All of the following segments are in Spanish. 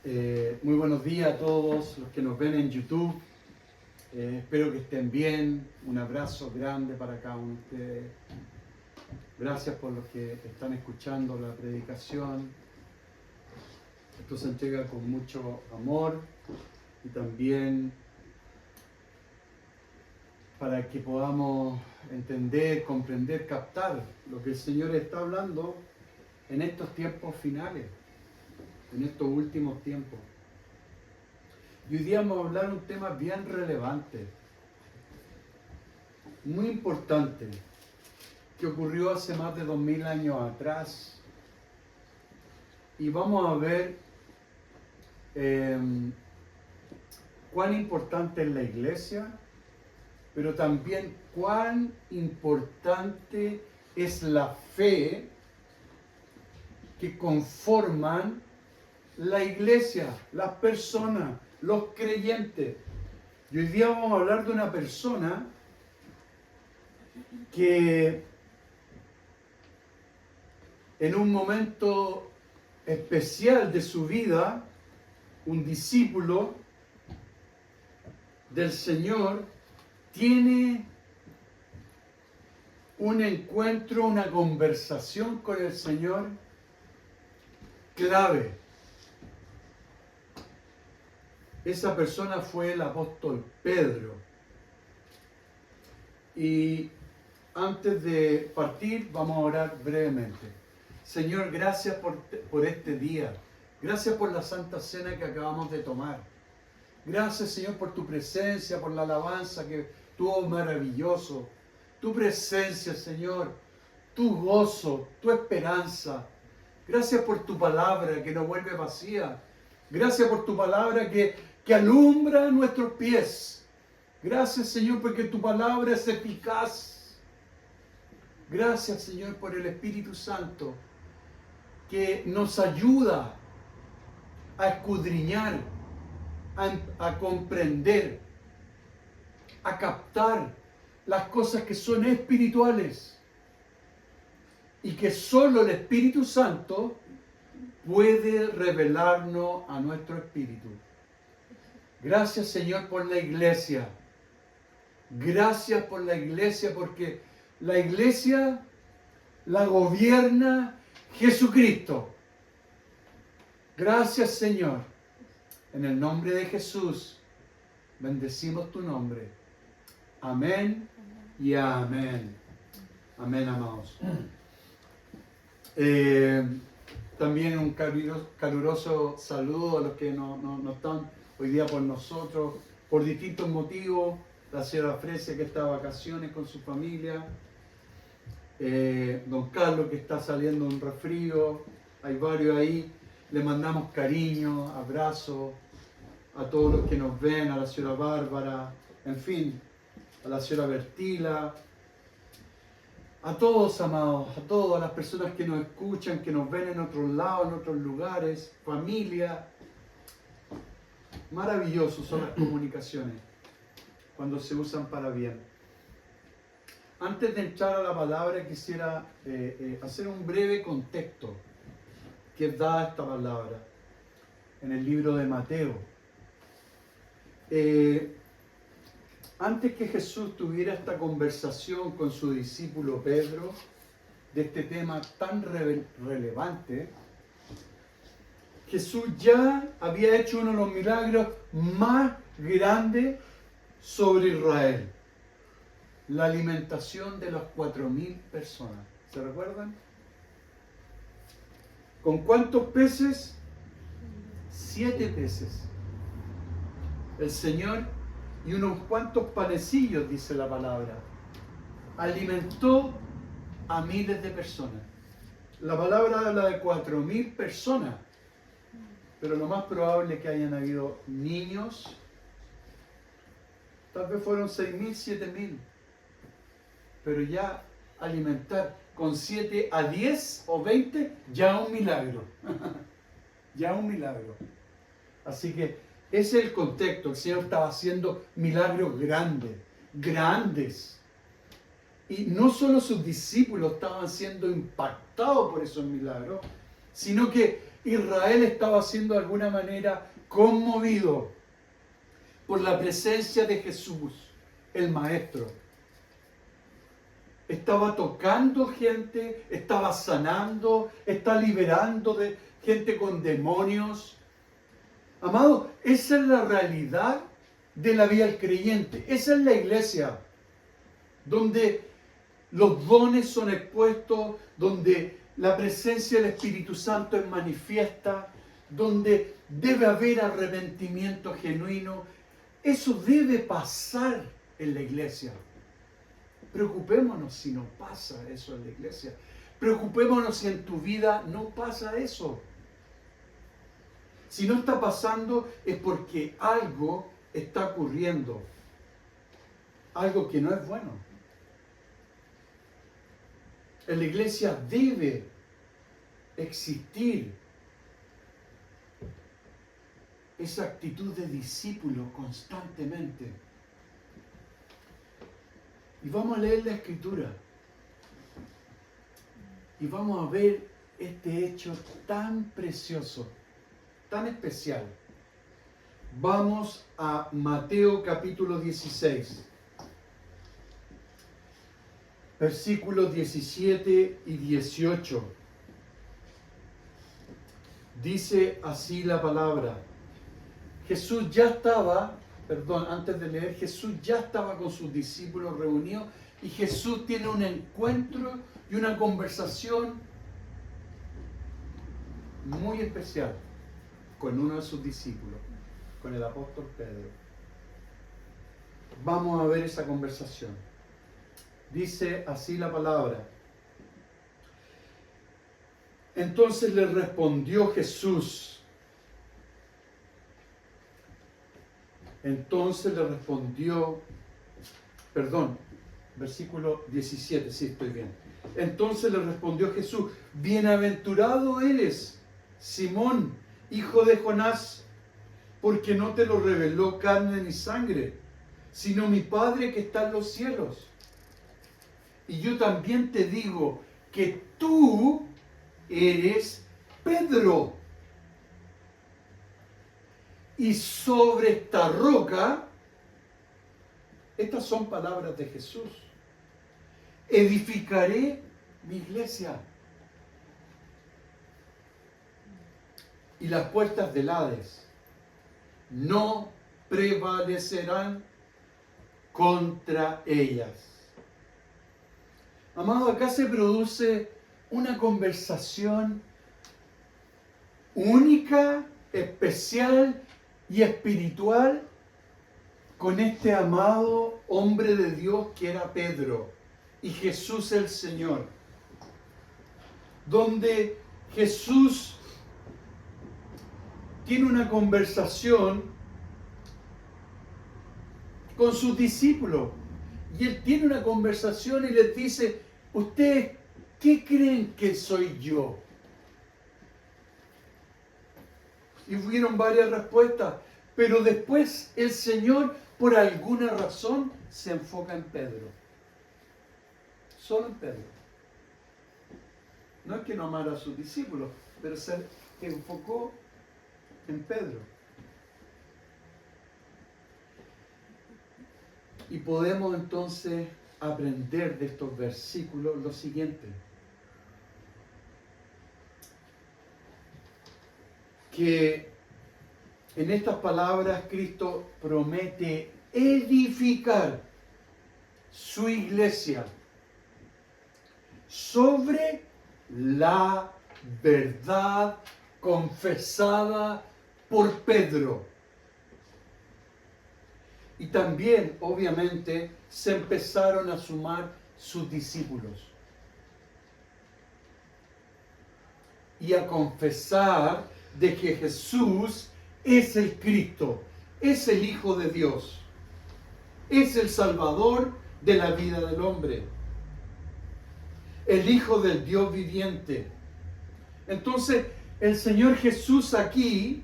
Muy buenos días a todos los que nos ven en YouTube. Espero que estén bien. Un abrazo grande para cada uno de ustedes. Gracias por los que están escuchando la predicación. Esto se entrega con mucho amor y también para que podamos entender, comprender, captar lo que el Señor está hablando en estos tiempos finales, en estos últimos tiempos. Y hoy día vamos a hablar un tema bien relevante, muy importante, que ocurrió hace más de 2000 años atrás. Y vamos a ver cuán importante es la iglesia, pero también cuán importante es la fe que conforman la iglesia, las personas, los creyentes. Y hoy día vamos a hablar de una persona que en un momento especial de su vida, un discípulo del Señor tiene un encuentro, una conversación con el Señor clave. Esa persona fue el apóstol Pedro. Y antes de partir, vamos a orar brevemente. Señor, gracias por este día. Gracias por la Santa Cena que acabamos de tomar. Gracias, Señor, por tu presencia, por la alabanza que estuvo maravilloso. Tu presencia, Señor, tu gozo, tu esperanza. Gracias por tu palabra que no vuelve vacía. Gracias por tu palabra que alumbra nuestros pies. Gracias, Señor, porque tu palabra es eficaz. Gracias, Señor, por el Espíritu Santo que nos ayuda a escudriñar, a comprender, a captar las cosas que son espirituales y que solo el Espíritu Santo puede revelarnos a nuestro espíritu. Gracias, Señor, por la iglesia. Gracias por la iglesia, porque la iglesia la gobierna Jesucristo. Gracias, Señor. En el nombre de Jesús, bendecimos tu nombre. Amén y amén. Amén, amados. También un caluroso saludo a los que no están hoy día por nosotros, por distintos motivos. La señora Fresia que está de vacaciones con su familia. Don Carlos que está saliendo de un resfrío. Hay varios ahí. Le mandamos cariño, abrazos a todos los que nos ven, a la señora Bárbara, en fin, a la señora Bertila, a todos, amados, a todas las personas que nos escuchan, que nos ven en otros lados, en otros lugares, familia. Maravillosos son las comunicaciones cuando se usan para bien. Antes de entrar a la palabra quisiera hacer un breve contexto que da esta palabra en el libro de Mateo. Antes que Jesús tuviera esta conversación con su discípulo Pedro de este tema tan relevante, Jesús ya había hecho uno de los milagros más grandes sobre Israel. La alimentación de las 4000 personas. ¿Se recuerdan? ¿Con cuántos peces? 7 peces. El Señor y unos cuantos panecillos, dice la palabra, alimentó a miles de personas. La palabra habla de 4000 personas, pero lo más probable es que hayan habido niños. Tal vez fueron 6000, 7000. Pero ya alimentar con 7 a 10 o 20, ya un milagro. Ya un milagro. Así que ese es el contexto. El Señor estaba haciendo milagros grandes, grandes. Y no solo sus discípulos estaban siendo impactados por esos milagros, sino que Israel estaba siendo de alguna manera conmovido por la presencia de Jesús, el Maestro. Estaba tocando gente, estaba sanando, está liberando de gente con demonios. Amado, esa es la realidad de la vida del creyente. Esa es la iglesia, donde los dones son expuestos, donde la presencia del Espíritu Santo es manifiesta, donde debe haber arrepentimiento genuino. Eso debe pasar en la iglesia. Preocupémonos si no pasa eso en la iglesia. Preocupémonos si en tu vida no pasa eso. Si no está pasando es porque algo está ocurriendo. Algo que no es bueno. En la iglesia debe existir esa actitud de discípulo constantemente. Y vamos a leer la Escritura. Y vamos a ver este hecho tan precioso, tan especial. Vamos a Mateo capítulo 16. Versículos 17 y 18. Dice así la palabra. Jesús ya estaba, antes de leer, Jesús ya estaba con sus discípulos reunidos y Jesús tiene un encuentro y una conversación muy especial con uno de sus discípulos, con el apóstol Pedro. Vamos a ver esa conversación. Dice así la palabra. Entonces le respondió Jesús. Versículo 17, sí, estoy bien. Entonces le respondió Jesús, bienaventurado eres, Simón, hijo de Jonás, porque no te lo reveló carne ni sangre, sino mi Padre que está en los cielos. Y yo también te digo que tú eres Pedro. Y sobre esta roca, estas son palabras de Jesús, edificaré mi iglesia. Y las puertas del Hades no prevalecerán contra ellas. Amado, acá se produce una conversación única, especial y espiritual con este amado hombre de Dios que era Pedro y Jesús el Señor, donde Jesús tiene una conversación con sus discípulos y él tiene una conversación y les dice, ¿ustedes qué creen que soy yo? Y hubieron varias respuestas, pero después el Señor, por alguna razón, se enfoca en Pedro. Solo en Pedro. No es que no amara a sus discípulos, pero se enfocó en Pedro. Y podemos entonces aprender de estos versículos lo siguiente. Que en estas palabras Cristo promete edificar su iglesia sobre la verdad confesada por Pedro. Y también, obviamente, se empezaron a sumar sus discípulos y a confesar de que Jesús es el Cristo, es el Hijo de Dios, es el Salvador de la vida del hombre, el Hijo del Dios viviente. Entonces, el Señor Jesús aquí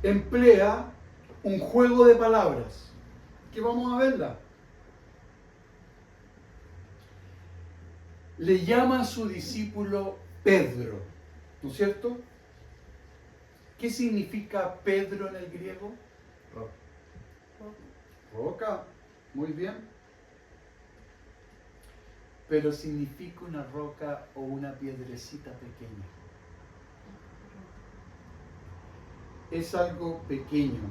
emplea un juego de palabras, que vamos a verla. Le llama a su discípulo Pedro. ¿No es cierto? ¿Qué significa Pedro en el griego? Roca. Muy bien. Pero significa una roca o una piedrecita pequeña. Es algo pequeño,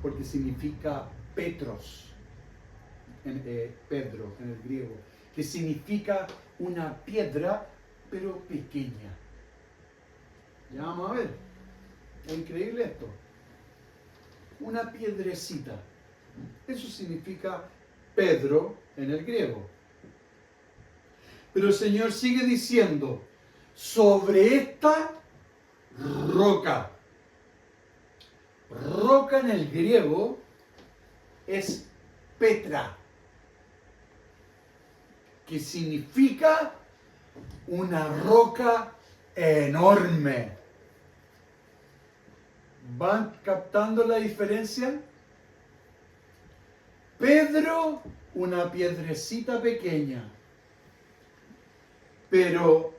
porque significa Petros, Pedro en el griego, que significa una piedra, pero pequeña. Ya vamos a ver. Es increíble esto. Una piedrecita. Eso significa Pedro en el griego. Pero el Señor sigue diciendo, sobre esta roca. Roca en el griego es Petra, que significa una roca enorme. ¿Van captando la diferencia? Pedro, una piedrecita pequeña, pero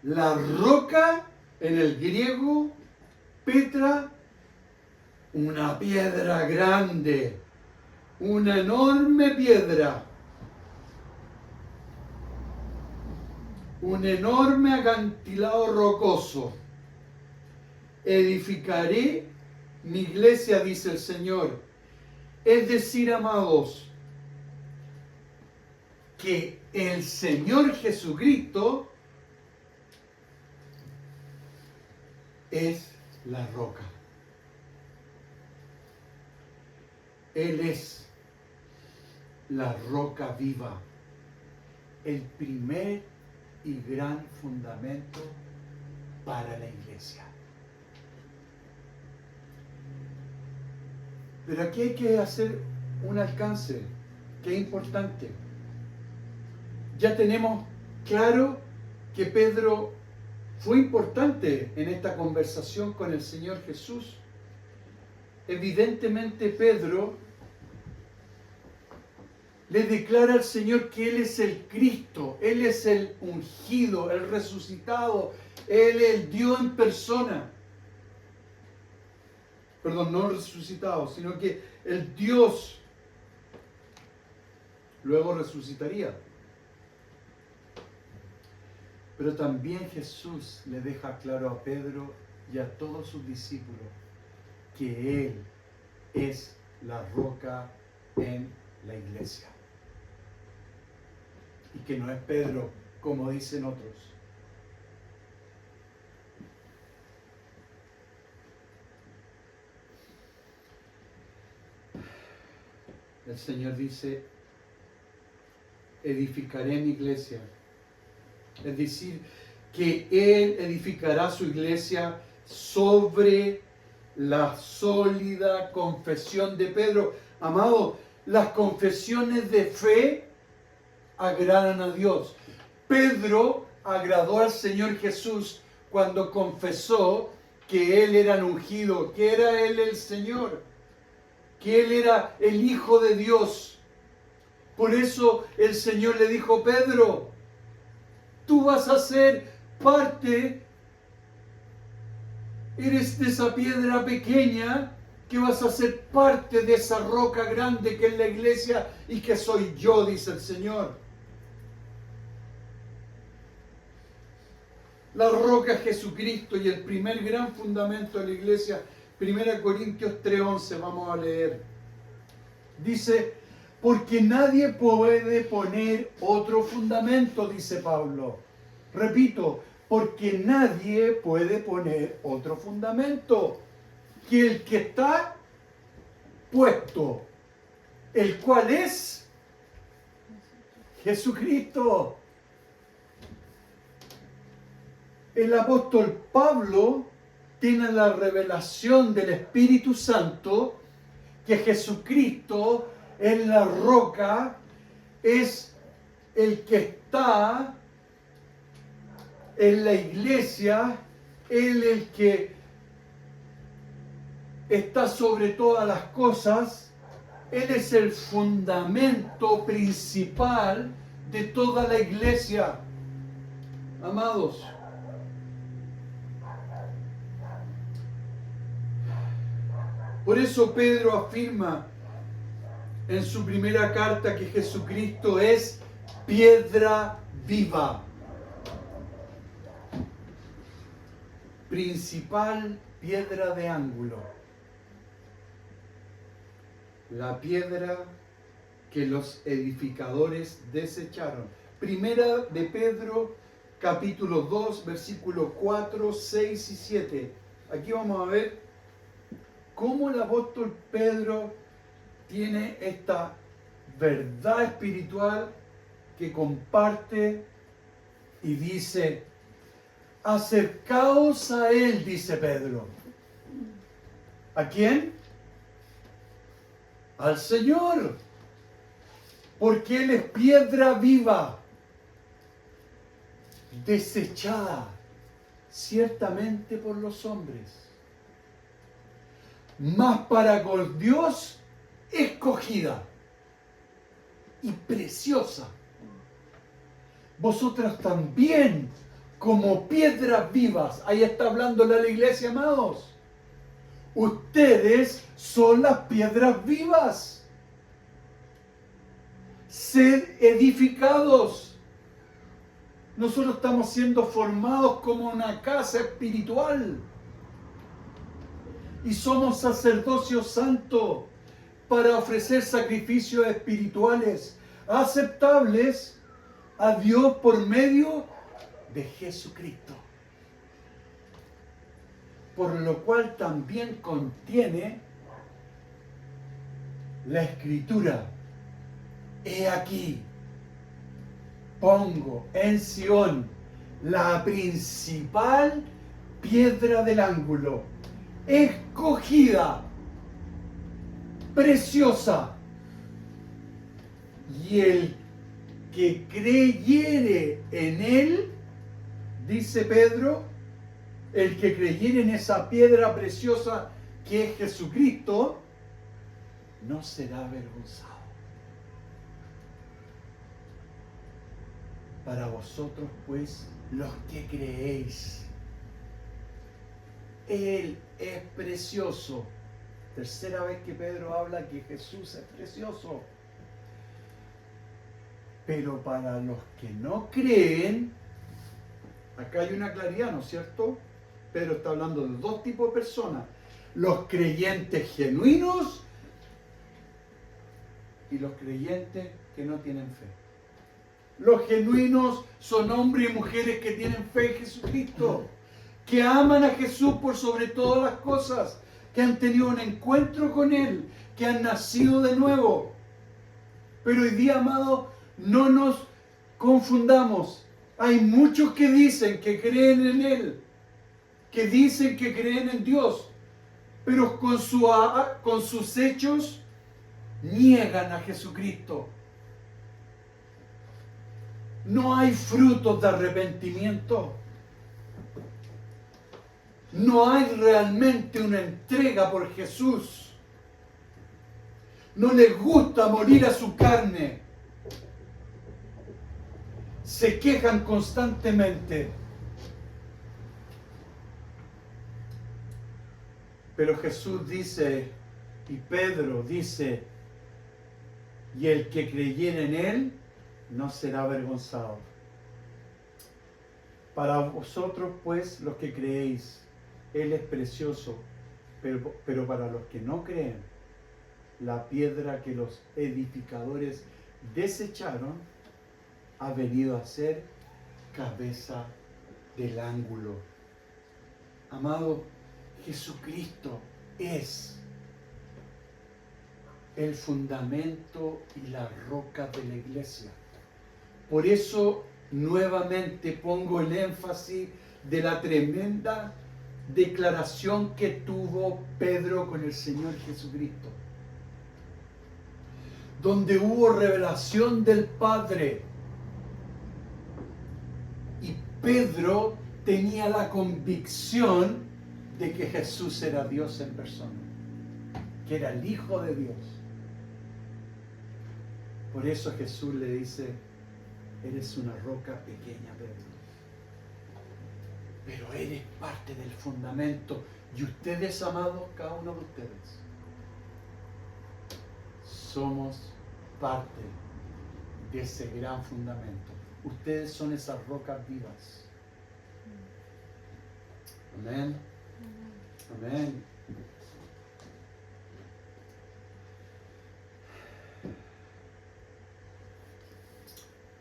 la roca en el griego, Petra, una piedra grande, una enorme piedra, un enorme acantilado rocoso. Edificaré mi iglesia, dice el Señor. Es decir, amados, que el Señor Jesucristo es la roca. Él es la roca viva, el primer y gran fundamento para la iglesia. Pero aquí hay que hacer un alcance que es importante. Ya tenemos claro que Pedro fue importante en esta conversación con el Señor Jesús. Evidentemente Pedro le declara al Señor que Él es el Cristo, Él es el ungido, el resucitado, Él es el Dios en persona. Perdón, no resucitado, sino que el Dios luego resucitaría. Pero también Jesús le deja claro a Pedro y a todos sus discípulos que Él es la roca en la iglesia. Y que no es Pedro, como dicen otros. El Señor dice, edificaré mi iglesia. Es decir, que Él edificará su iglesia sobre la sólida confesión de Pedro. Amado, las confesiones de fe agradan a Dios. Pedro agradó al Señor Jesús cuando confesó que Él era el ungido, que era Él el Señor, que Él era el Hijo de Dios. Por eso el Señor le dijo, Pedro, tú vas a ser parte, eres de esa piedra pequeña, que vas a ser parte de esa roca grande que es la iglesia y que soy yo, dice el Señor. La roca es Jesucristo y el primer gran fundamento de la iglesia, 1 Corintios 3:11, vamos a leer. Dice, porque nadie puede poner otro fundamento, dice Pablo. Repito, porque nadie puede poner otro fundamento que el que está puesto, el cual es Jesucristo. El apóstol Pablo tiene la revelación del Espíritu Santo que Jesucristo es la roca, es el que está en la iglesia, Él el que está sobre todas las cosas, Él es el fundamento principal de toda la iglesia. Amados, Por eso Pedro afirma en su primera carta que Jesucristo es piedra viva. Principal piedra de ángulo. La piedra que los edificadores desecharon. Primera de Pedro, capítulo 2, versículos 4, 6 y 7. Aquí vamos a ver cómo el apóstol Pedro tiene esta verdad espiritual que comparte y dice: acercaos a Él, dice Pedro. ¿A quién? Al Señor. Porque Él es piedra viva, desechada ciertamente por los hombres, mas para con Dios escogida y preciosa. Vosotras también, como piedras vivas. Ahí está hablando la iglesia, amados. Ustedes son las piedras vivas. Sed edificados. Nosotros estamos siendo formados como una casa espiritual. Y somos sacerdocio santo para ofrecer sacrificios espirituales aceptables a Dios por medio de Jesucristo. Por lo cual también contiene la Escritura. He aquí, pongo en Sión la principal piedra del ángulo, escogida, preciosa, y el que creyere en Él, dice Pedro, el que creyere en esa piedra preciosa que es Jesucristo, no será avergonzado. Para vosotros, pues, los que creéis, Él es precioso. Tercera vez que Pedro habla que Jesús es precioso. Pero para los que no creen, acá hay una claridad, ¿no es cierto? Pedro está hablando de dos tipos de personas: los creyentes genuinos y los creyentes que no tienen fe. Los genuinos son hombres y mujeres que tienen fe en Jesucristo, que aman a Jesús por sobre todas las cosas, que han tenido un encuentro con Él, que han nacido de nuevo. Pero hoy día, amado, no nos confundamos. Hay muchos que dicen que creen en Él, que dicen que creen en Dios, pero con sus hechos niegan a Jesucristo. No hay frutos de arrepentimiento. No hay realmente una entrega por Jesús. No les gusta morir a su carne. Se quejan constantemente. Pero Jesús dice, y Pedro dice, y el que creyere en Él no será avergonzado. Para vosotros, pues, los que creéis, Él es precioso, pero para los que no creen, la piedra que los edificadores desecharon ha venido a ser cabeza del ángulo. Amado, Jesucristo es el fundamento y la roca de la iglesia. Por eso nuevamente pongo el énfasis de la tremenda declaración que tuvo Pedro con el Señor Jesucristo, donde hubo revelación del Padre, y Pedro tenía la convicción de que Jesús era Dios en persona, que era el Hijo de Dios. Por eso Jesús le dice: eres una roca pequeña, Pedro, pero eres parte del fundamento. Y ustedes, amados, cada uno de ustedes, somos parte de ese gran fundamento. Ustedes son esas rocas vivas. Amén. Amén.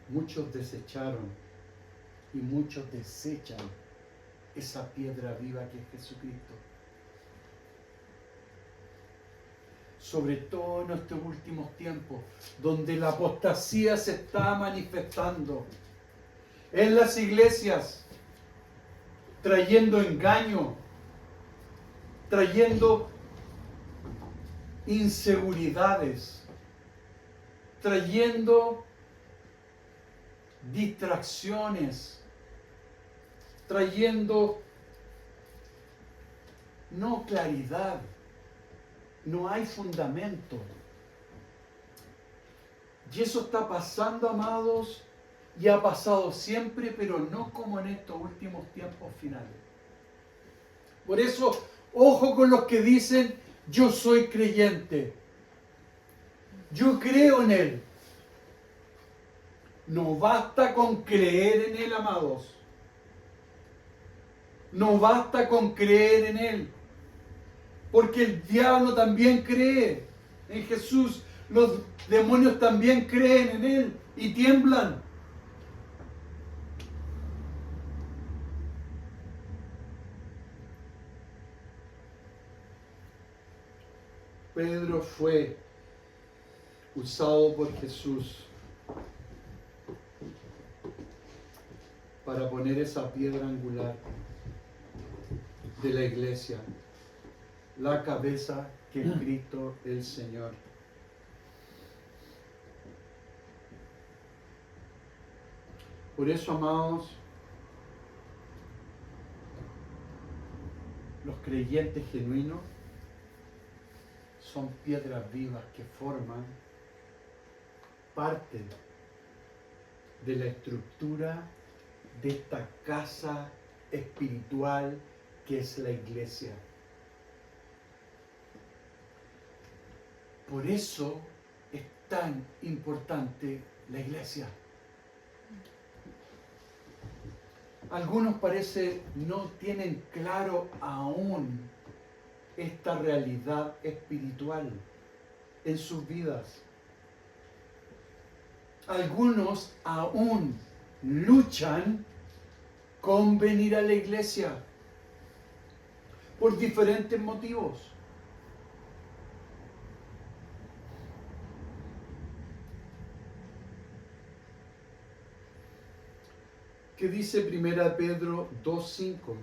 Muchos desecharon y muchos desechan esa piedra viva que es Jesucristo. Sobre todo en estos últimos tiempos, donde la apostasía se está manifestando en las iglesias, trayendo engaño, trayendo inseguridades, trayendo distracciones, trayendo no claridad, no hay fundamento. Y eso está pasando, amados, y ha pasado siempre, pero no como en estos últimos tiempos finales. Por eso, ojo con los que dicen, yo soy creyente, yo creo en Él. No basta con creer en Él, amados. No basta con creer en Él. Porque el diablo también cree en Jesús. Los demonios también creen en Él y tiemblan. Pedro fue usado por Jesús para poner esa piedra angular de la iglesia, la cabeza que es Cristo el Señor. Por eso, amados, los creyentes genuinos son piedras vivas que forman parte de la estructura de esta casa espiritual que es la iglesia. Por eso es tan importante la iglesia. Algunos parece no tienen claro aún esta realidad espiritual en sus vidas. Algunos aún luchan con venir a la iglesia por diferentes motivos. ¿Qué dice 1 Pedro 2:5?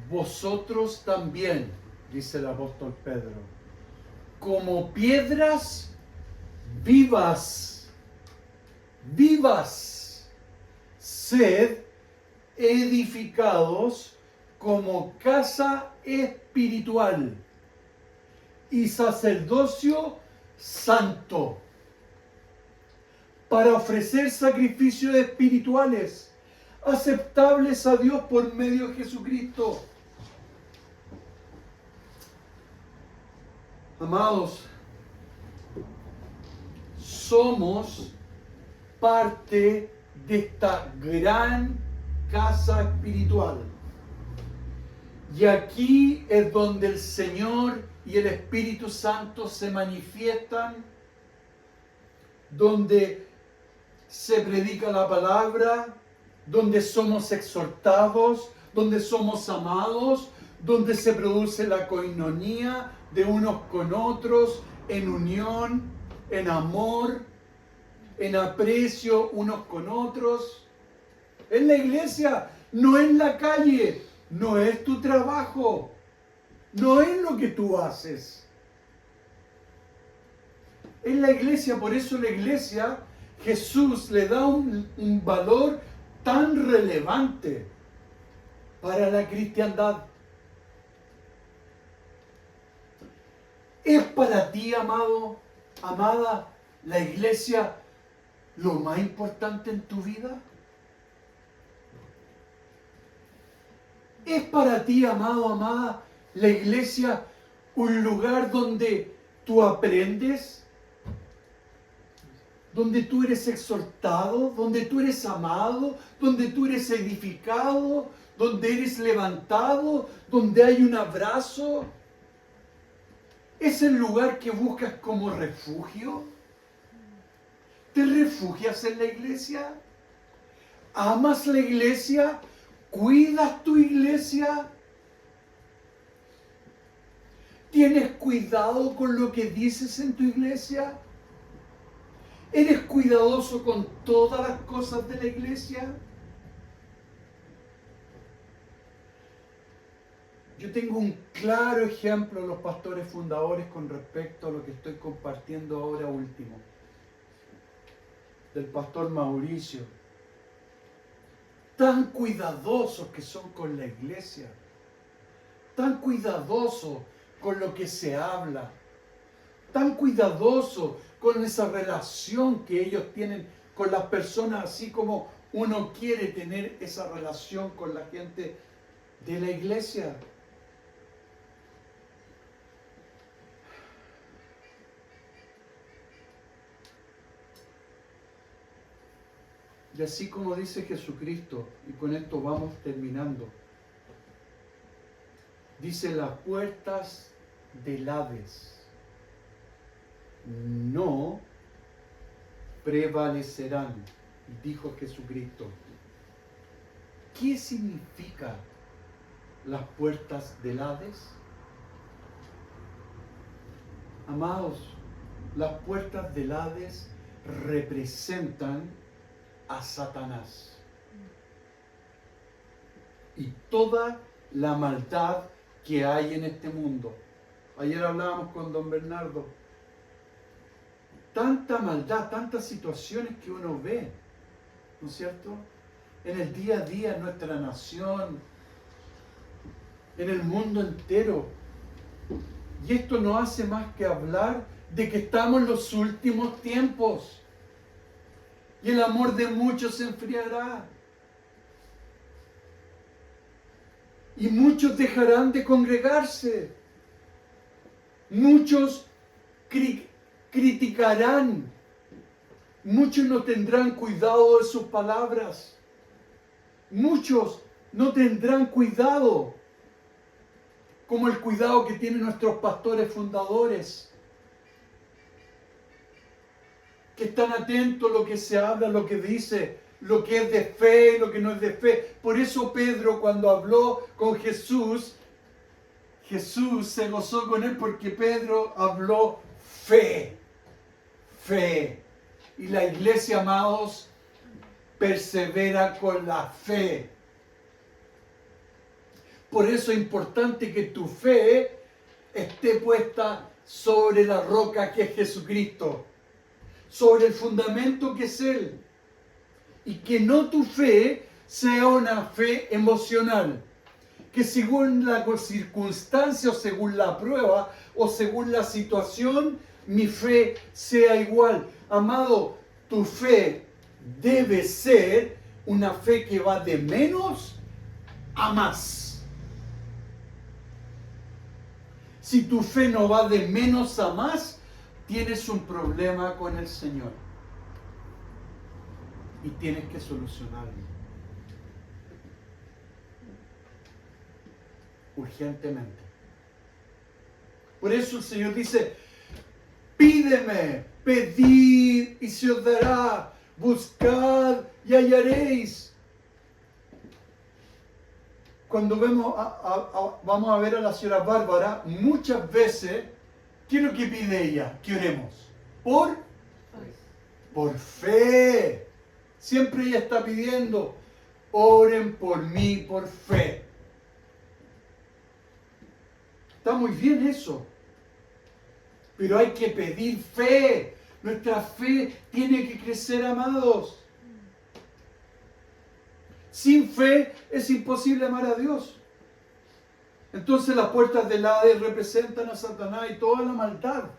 Vosotros también, dice el apóstol Pedro, como piedras vivas, sed edificados como casa espiritual y sacerdocio santo, para ofrecer sacrificios espirituales aceptables a Dios por medio de Jesucristo. Amados, somos parte de esta gran casa espiritual. Y aquí es donde el Señor y el Espíritu Santo se manifiestan, donde se predica la palabra, donde somos exhortados, donde somos amados, donde se produce la coinonía de unos con otros, en unión, en amor, en aprecio unos con otros. En la iglesia, no en la calle, no es tu trabajo, no es lo que tú haces. En la iglesia, por eso la iglesia, Jesús le da un valor tan relevante para la cristiandad. ¿Es para ti, amado, amada, la iglesia lo más importante en tu vida? ¿Es para ti, amado, amada, la iglesia un lugar donde tú aprendes? Donde tú eres exhortado, donde tú eres amado, donde tú eres edificado, donde eres levantado, donde hay un abrazo. ¿Es el lugar que buscas como refugio? ¿Te refugias en la iglesia? ¿Amas la iglesia? ¿Cuidas tu iglesia? ¿Tienes cuidado con lo que dices en tu iglesia? ¿Eres cuidadoso con todas las cosas de la iglesia? Yo tengo un claro ejemplo de los pastores fundadores con respecto a lo que estoy compartiendo ahora último. Del pastor Mauricio. Tan cuidadosos que son con la iglesia. Tan cuidadosos con lo que se habla. Tan cuidadosos con esa relación que ellos tienen con las personas, así como uno quiere tener esa relación con la gente de la iglesia. Y así como dice Jesucristo, y con esto vamos terminando, dice: las puertas del Hades no prevalecerán, dijo Jesucristo. ¿Qué significa las puertas del Hades? Amados, las puertas del Hades representan a Satanás y toda la maldad que hay en este mundo. Ayer hablábamos con don Bernardo. Tanta maldad, tantas situaciones que uno ve, ¿no es cierto? En el día a día, en nuestra nación, en el mundo entero. Y esto no hace más que hablar de que estamos en los últimos tiempos. Y el amor de muchos se enfriará. Y muchos dejarán de congregarse. Muchos criticarán. Muchos no tendrán cuidado de sus palabras. Muchos no tendrán cuidado, como el cuidado que tienen nuestros pastores fundadores, que están atentos a lo que se habla, lo que dice, lo que es de fe, lo que no es de fe. Por eso Pedro, cuando habló con Jesús, Jesús se gozó con él, porque Pedro habló fe. Fe. Y la iglesia, amados, persevera con la fe. Por eso es importante que tu fe esté puesta sobre la roca que es Jesucristo, sobre el fundamento que es Él, y que no tu fe sea una fe emocional, que según la circunstancia o según la prueba o según la situación, mi fe sea igual. Amado, tu fe debe ser una fe que va de menos a más. Si tu fe no va de menos a más, tienes un problema con el Señor y tienes que solucionarlo urgentemente. Por eso el Señor dice: pídeme, pedid y se os dará, buscad y hallaréis. Cuando vamos a ver a la señora Bárbara, muchas veces, ¿qué es lo que pide ella? Que oremos. Por fe. Siempre ella está pidiendo: oren por mí por fe. Está muy bien eso. Pero hay que pedir fe. Nuestra fe tiene que crecer, amados. Sin fe es imposible amar a Dios. Entonces las puertas del Hades representan a Satanás y toda la maldad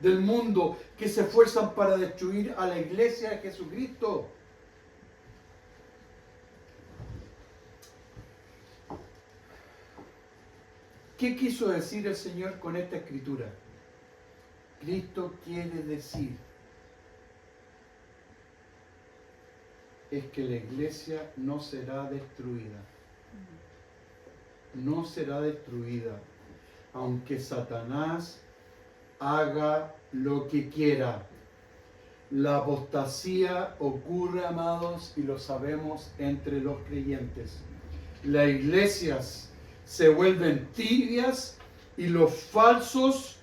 del mundo que se esfuerzan para destruir a la iglesia de Jesucristo. ¿Qué quiso decir el Señor con esta escritura? Cristo quiere decir es que la iglesia no será destruida. No será destruida, aunque Satanás haga lo que quiera. La apostasía ocurre, amados, y lo sabemos entre los creyentes. Las iglesias se vuelven tibias y los falsos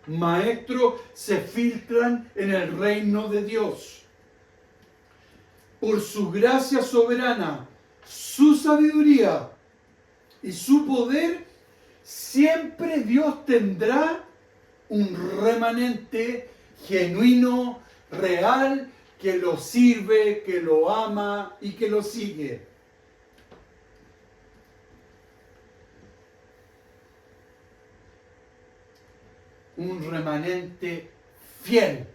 maestros se filtran en el reino de Dios. Por su gracia soberana, su sabiduría y su poder, siempre Dios tendrá un remanente genuino, real, que lo sirve, que lo ama y que lo sigue. Un remanente fiel,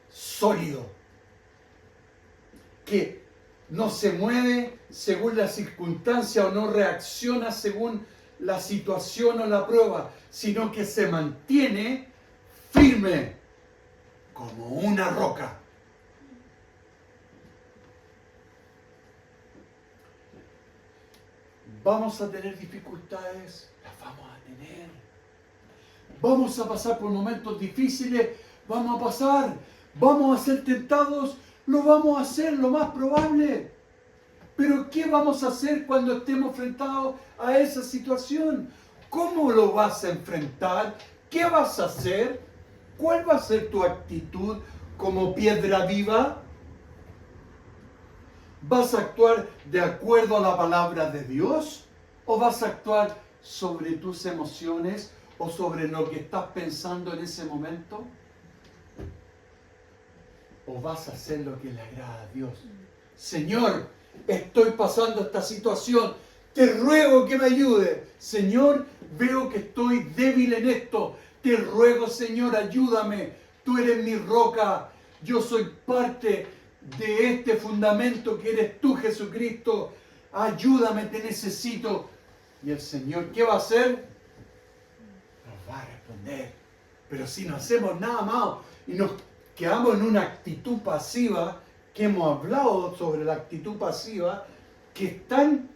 sólido, que no se mueve según la circunstancia o no reacciona según la situación o la prueba, sino que se mantiene firme como una roca. ¿Vamos a tener dificultades? Las vamos a tener. ¿Vamos a pasar por momentos difíciles? Vamos a pasar. ¿Vamos a ser tentados? Lo vamos a hacer, lo más probable. Pero ¿qué vamos a hacer cuando estemos enfrentados a esa situación? ¿Cómo lo vas a enfrentar? ¿Qué vas a hacer? ¿Cuál va a ser tu actitud como piedra viva? ¿Vas a actuar de acuerdo a la palabra de Dios? ¿O vas a actuar sobre tus emociones o sobre lo que estás pensando en ese momento? ¿O vas a hacer lo que le agrada a Dios? Señor, estoy pasando esta situación, te ruego que me ayude. Señor, veo que estoy débil en esto, te ruego, Señor, ayúdame. Tú eres mi roca, yo soy parte de este fundamento que eres tú, Jesucristo. Ayúdame, te necesito. Y el Señor, ¿qué va a hacer? Nos va a responder. Pero si no hacemos nada más y nos quedamos en una actitud pasiva, que hemos hablado sobre la actitud pasiva, que es tan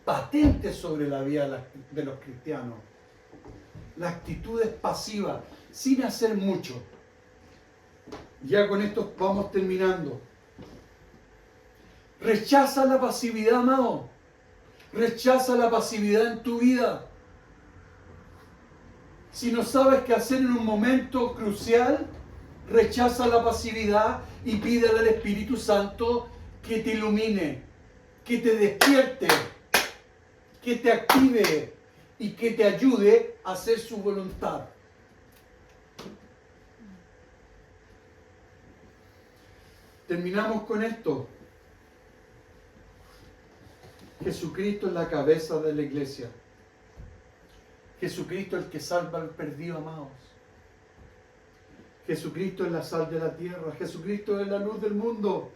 patente sobre la vida de los cristianos. La actitud es pasiva, sin hacer mucho. Ya con esto vamos terminando. Rechaza la pasividad, amado. Rechaza la pasividad en tu vida. Si no sabes qué hacer en un momento crucial, rechaza la pasividad y pídele al Espíritu Santo que te ilumine, que te despierte, que te active y que te ayude a hacer su voluntad. Terminamos con esto. Jesucristo es la cabeza de la iglesia. Jesucristo es el que salva al perdido, amados. Jesucristo es la sal de la tierra. Jesucristo es la luz del mundo.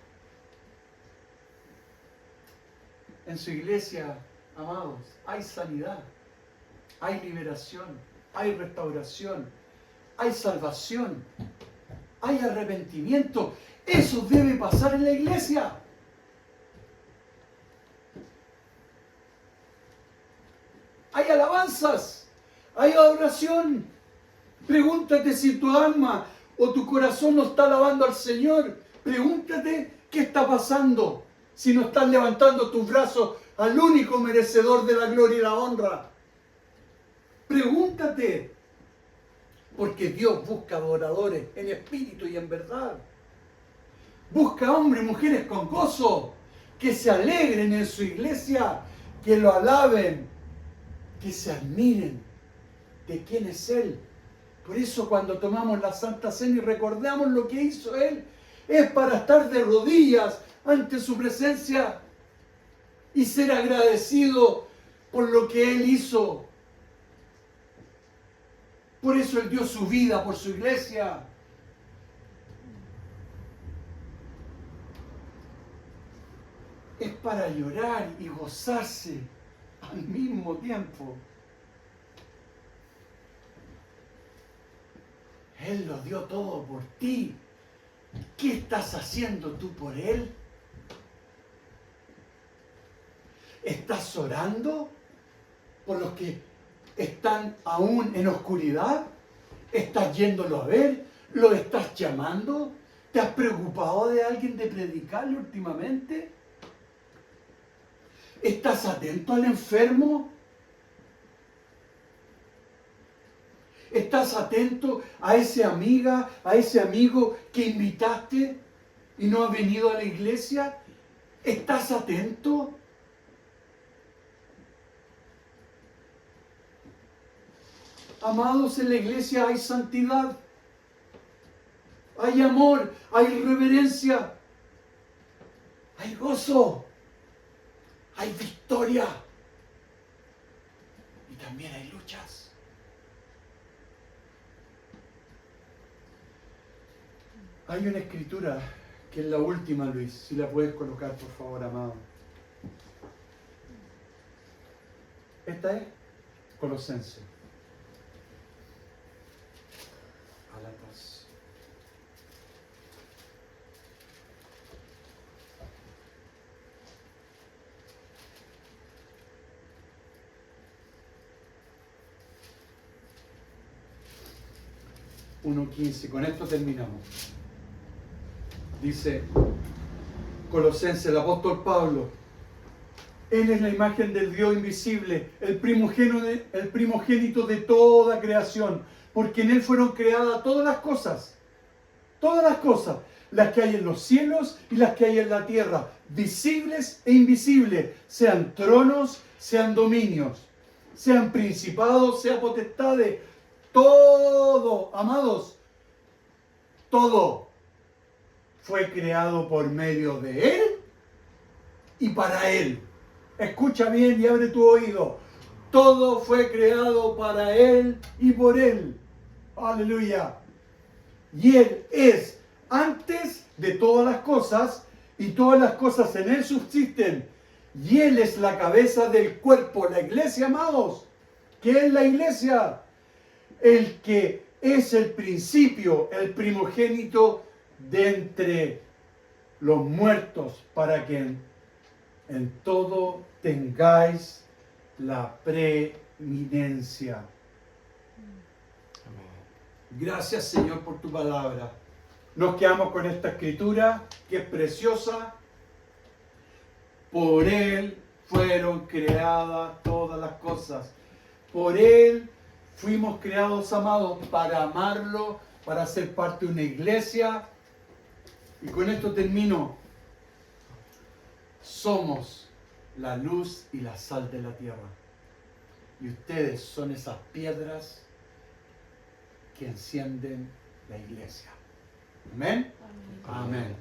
En su iglesia, amados, hay sanidad, hay liberación, hay restauración, hay salvación, hay arrepentimiento. Eso debe pasar en la iglesia. Hay alabanzas, hay adoración. Pregúntate si tu alma o tu corazón no está alabando al Señor. Pregúntate qué está pasando si no estás levantando tus brazos al único merecedor de la gloria y la honra. Pregúntate, porque Dios busca adoradores en espíritu y en verdad. Busca hombres y mujeres con gozo, que se alegren en su iglesia, que lo alaben, que se admiren de quién es Él. Por eso cuando tomamos la Santa Cena y recordamos lo que hizo Él, es para estar de rodillas ante su presencia y ser agradecido por lo que Él hizo. Por eso Él dio su vida por su iglesia. Es para llorar y gozarse al mismo tiempo. Él lo dio todo por ti. ¿Qué estás haciendo tú por Él? ¿Estás orando por los que están aún en oscuridad? ¿Estás yéndolo a ver? ¿Lo estás llamando? ¿Te has preocupado de alguien de predicarle últimamente? ¿Estás atento al enfermo? ¿Estás atento a esa amiga, a ese amigo que invitaste y no ha venido a la iglesia? ¿Estás atento? Amados, en la iglesia hay santidad, hay amor, hay reverencia, hay gozo, hay victoria y también hay luchas. Hay una escritura que es la última, Luis, si la puedes colocar, por favor, amado. Esta es Colosenses. Gálatas. (1:15). Con esto terminamos. Dice Colosenses, el apóstol Pablo: Él es la imagen del Dios invisible, el primogénito de toda creación, porque en Él fueron creadas todas las cosas, las que hay en los cielos y las que hay en la tierra, visibles e invisibles, sean tronos, sean dominios, sean principados, sean potestades, todo, amados, todo fue creado por medio de Él y para Él. Escucha bien y abre tu oído. Todo fue creado para Él y por Él. Aleluya. Y Él es antes de todas las cosas, y todas las cosas en Él subsisten. Y Él es la cabeza del cuerpo, la iglesia, amados. ¿Qué es la iglesia? El que es el principio, el primogénito de entre los muertos, para que en todo tengáis la preeminencia. Gracias, Señor, por tu palabra. Nos quedamos con esta escritura que es preciosa. Por Él fueron creadas todas las cosas. Por Él fuimos creados, amados, para amarlo, para ser parte de una iglesia. Y con esto termino. Somos la luz y la sal de la tierra. Y ustedes son esas piedras que encienden la iglesia. Amén. Amén.